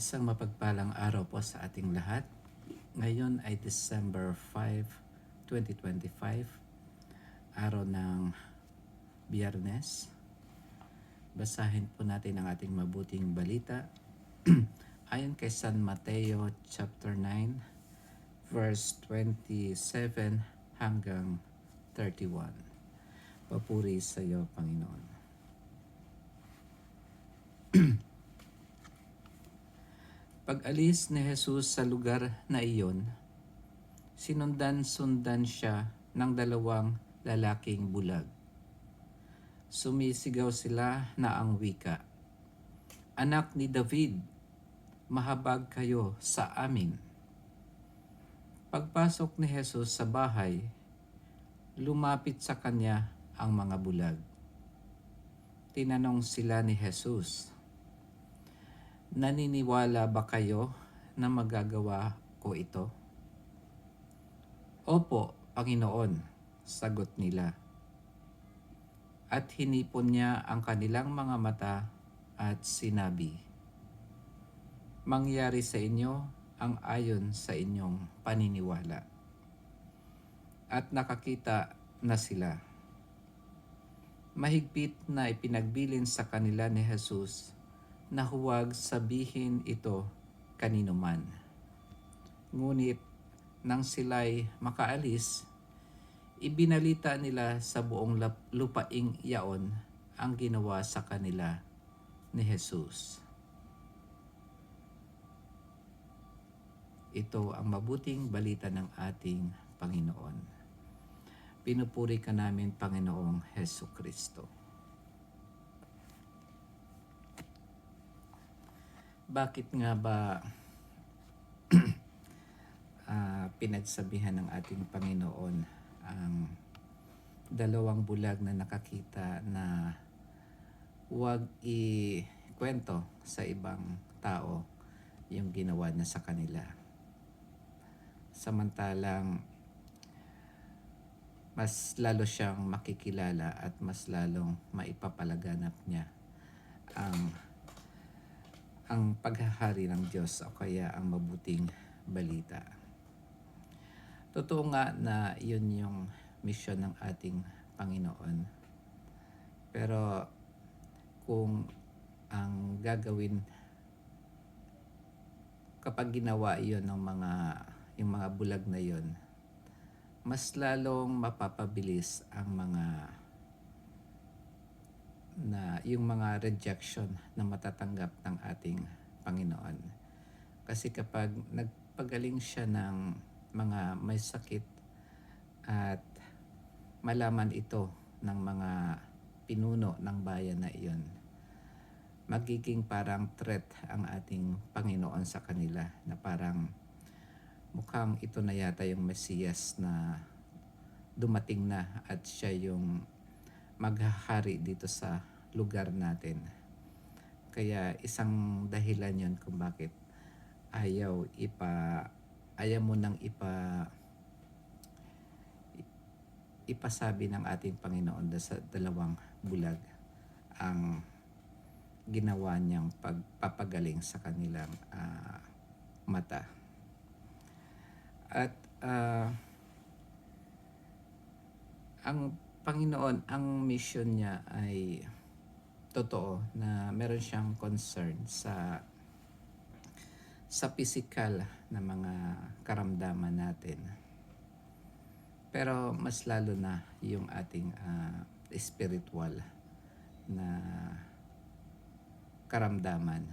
Isang mapagpalang araw po sa ating lahat. Ngayon ay December 5, 2025, araw ng Biyernes. Basahin po natin ang ating mabuting balita. Ayon kay San Mateo chapter 9, verse 27 hanggang 31. Papuri sa iyo, Panginoon. Pag-alis ni Jesus sa lugar na iyon, sinundan-sundan siya ng dalawang lalaking bulag. Sumisigaw sila na ang wika, "Anak ni David, mahabag kayo sa amin." Pagpasok ni Jesus sa bahay, lumapit sa kanya ang mga bulag. Tinanong sila ni Jesus, "Naniniwala ba kayo na magagawa ko ito?" "Opo, Panginoon," sagot nila. At hinipon niya ang kanilang mga mata at sinabi, "Mangyari sa inyo ang ayon sa inyong paniniwala." At nakakita na sila. Mahigpit na ipinagbilin sa kanila ni Jesus na huwag sabihin ito kanino man. Ngunit nang sila'y makaalis, ibinalita nila sa buong lupaing yaon ang ginawa sa kanila ni Jesus. Ito ang mabuting balita ng ating Panginoon. Pinupuri ka namin, Panginoong Hesukristo. Bakit nga ba pinagsabihan ng ating Panginoon ang dalawang bulag na nakakita na huwag ikwento sa ibang tao yung ginawa niya sa kanila? Samantalang mas lalo siyang makikilala at mas lalong maipapalaganap niya ang paghahari ng Diyos o kaya ang mabuting balita. Totoo nga na yun yung misyon ng ating Panginoon. Pero kung ang gagawin kapag ginawa iyon ng yung mga bulag na yon, mas lalong mapapabilis ang yung mga rejection na matatanggap ng ating Panginoon. Kasi kapag nagpagaling siya ng mga may sakit at malaman ito ng mga pinuno ng bayan na iyon, magiging parang threat ang ating Panginoon sa kanila na parang mukhang ito na yata yung Mesiyas na dumating na at siya yung maghahari dito sa lugar natin. Kaya isang dahilan yon kung bakit ayaw mo nang ipasabi ng ating Panginoon sa dalawang bulag ang ginawa niyang pagpapagaling sa kanilang mata. At ang Panginoon, ang mission niya ay totoo na meron siyang concern sa physical na mga karamdaman natin. Pero mas lalo na yung ating spiritual na karamdaman.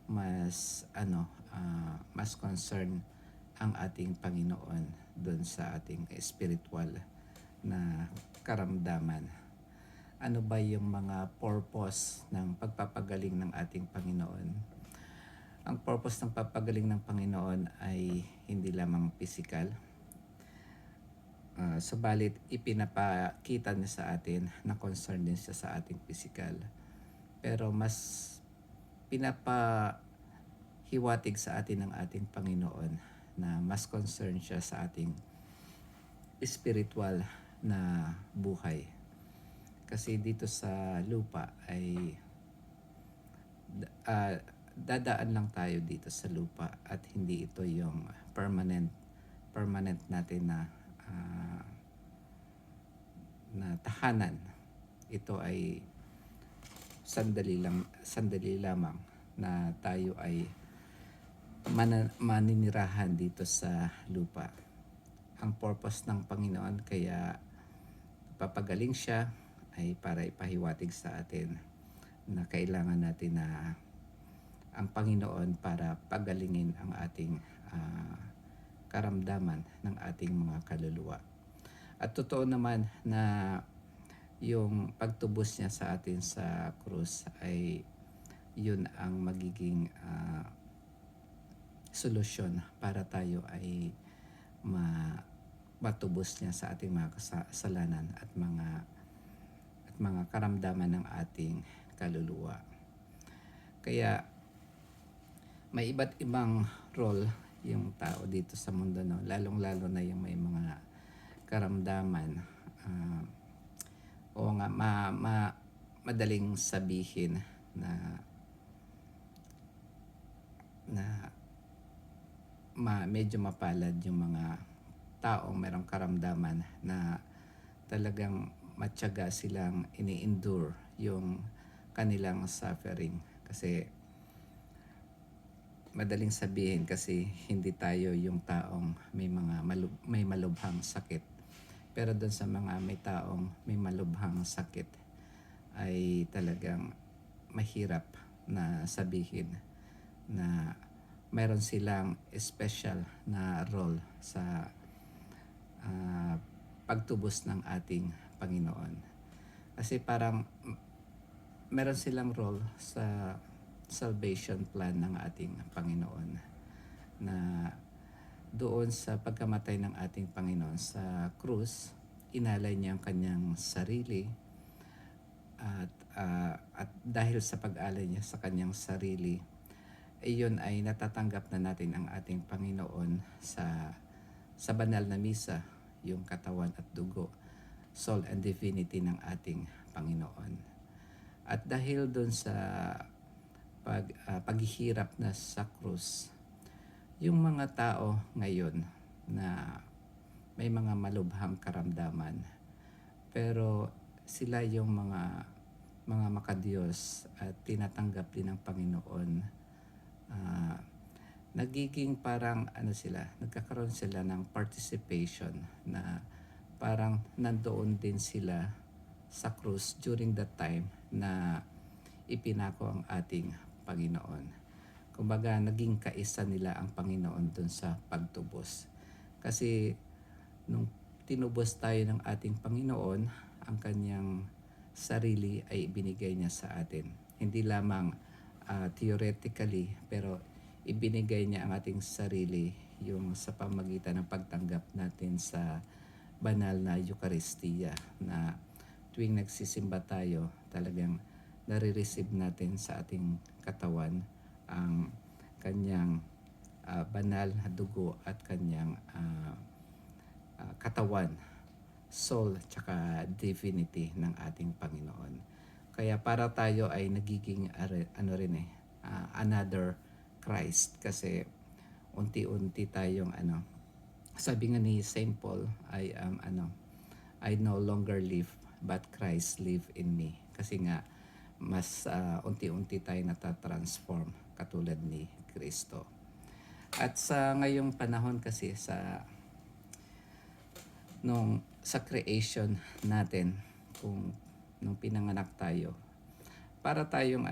Mas concern ang ating Panginoon doon sa ating spiritual na karamdaman. Ano ba yung mga purpose ng pagpapagaling ng ating Panginoon? Ang purpose ng pagpapagaling ng Panginoon ay hindi lamang physical. Subalit ipinapakita niya sa atin na concern din siya sa ating physical. Pero mas pinapahiwatig sa atin ng ating Panginoon na mas concern siya sa ating spiritual na buhay. Kasi dito sa lupa ay dadaan lang tayo dito sa lupa at hindi ito yung permanent natin ah, na tahanan. Ito ay sandali lamang na tayo ay maninirahan dito sa lupa. Ang purpose ng Panginoon kaya papagaling siya ay para ipahiwatig sa atin na kailangan natin na ang Panginoon para pagalingin ang ating karamdaman ng ating mga kaluluwa. At totoo naman na yung pagtubos niya sa atin sa krus ay yun ang magiging solusyon para tayo ay matubos niya sa ating mga kasalanan at mga karamdaman ng ating kaluluwa. Kaya may iba't ibang role yung tao dito sa mundo, no? Lalong-lalo na yung may mga karamdaman. O nga, madaling sabihin na medyo mapalad yung mga taong merong karamdaman na talagang matyaga silang ini-endure yung kanilang suffering. Kasi madaling sabihin kasi hindi tayo yung taong may malubhang sakit. Pero doon sa mga may taong may malubhang sakit ay talagang mahirap na sabihin na mayroon silang special na role sa pagtubos ng ating Panginoon. Kasi parang meron silang role sa salvation plan ng ating Panginoon, na doon sa pagkamatay ng ating Panginoon sa krus, inalay niya ang kanyang sarili at dahil sa pag-alay niya sa kanyang sarili, iyon ay natatanggap na natin ang ating Panginoon sa banal na misa, yung katawan at dugo, soul and divinity ng ating Panginoon. At dahil doon sa paghihirap na sa krus, yung mga tao ngayon na may mga malubhang karamdaman, pero sila yung mga makadiyos at tinatanggap din ng Panginoon, nagiging parang nagkakaroon sila ng participation na parang nandoon din sila sa krus during that time na ipinako ang ating Panginoon. Kumbaga, naging kaisa nila ang Panginoon dun sa pagtubos. Kasi nung tinubos tayo ng ating Panginoon, ang kanyang sarili ay ibinigay niya sa atin. Hindi lamang theoretically, pero ibinigay niya ang ating sarili yung sa pamagitan ng pagtanggap natin sa banal na Eucharistia, na tuwing nagsisimba tayo, talagang nare-receive natin sa ating katawan ang kanyang banal na dugo at kanyang katawan, soul, tsaka divinity ng ating Panginoon. Kaya para tayo ay nagiging another Christ, kasi unti-unti tayong sabi nga ni Saint Paul, I no longer live but Christ live in me. Kasi nga mas unti-unti tayo natatransform katulad ni Kristo. At sa ngayong panahon kasi sa creation natin, nung pinanganak tayo, para tayong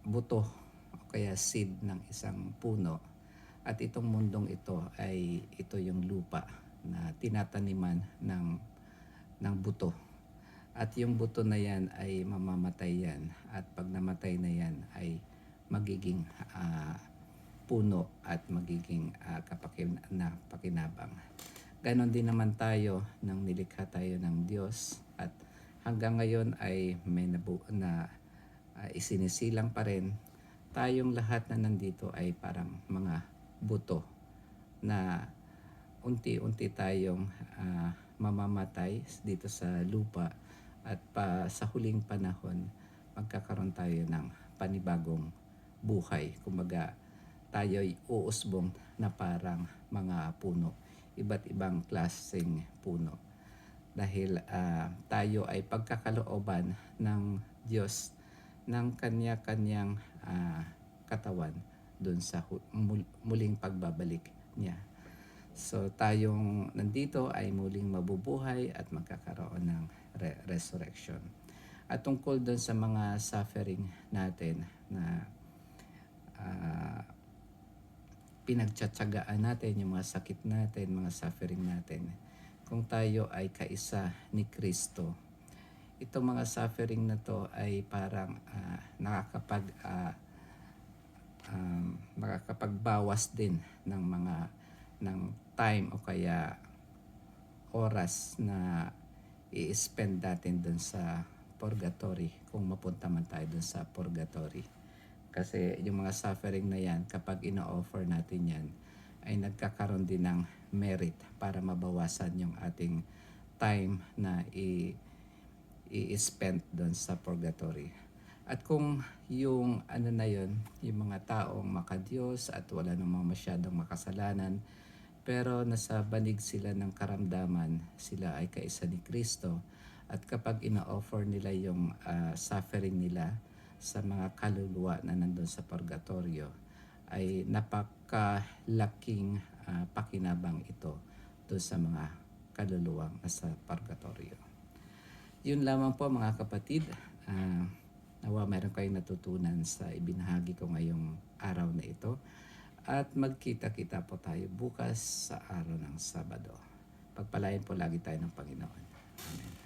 buto o kaya seed ng isang puno. At itong mundong ito yung lupa na tinataniman ng buto. At yung buto na yan ay mamamatay yan, at pag namatay na yan ay magiging puno at magiging pakinabang. Ganon din naman tayo nang nilikha tayo ng Diyos, at hanggang ngayon ay may isinisilang pa rin. Tayong lahat na nandito ay parang mga buto na unti-unti tayong mamamatay dito sa lupa, at sa huling panahon magkakaroon tayo ng panibagong buhay. Kumbaga tayo'y uusbong na parang mga puno, iba't ibang klaseng puno. Dahil tayo ay pagkakalooban ng Diyos ng kanya-kanyang katawan dun sa muling pagbabalik niya. So tayong nandito ay muling mabubuhay at magkakaroon ng resurrection. At tungkol dun sa mga suffering natin na pinagtsatsagaan natin, yung mga sakit natin, mga suffering natin, kung tayo ay kaisa ni Kristo, itong mga suffering na to ay parang makakapagbawas din ng time o kaya oras na i-spend natin dun sa purgatory kung mapunta man tayo dun sa purgatory. Kasi yung mga suffering na yan, kapag ino-offer natin yan, ay nagkakaroon din ng merit para mabawasan yung ating time na i-spend doon sa purgatory. At kung yung na yun, yung mga taong makadiyos at wala namang masyadong makasalanan, pero nasa banig sila ng karamdaman, sila ay kaisa ni Kristo. At kapag ina-offer nila yung suffering nila sa mga kaluluwa na nandun sa purgatorio, ay napakalaking pakinabang ito doon sa mga kaluluwang nasa purgatorio. Yun lamang po mga kapatid. Nawa meron kayong natutunan sa ibinahagi ko ngayong araw na ito. At magkita-kita po tayo bukas sa araw ng Sabado. Pagpalain po lagi tayo ng Panginoon. Amen.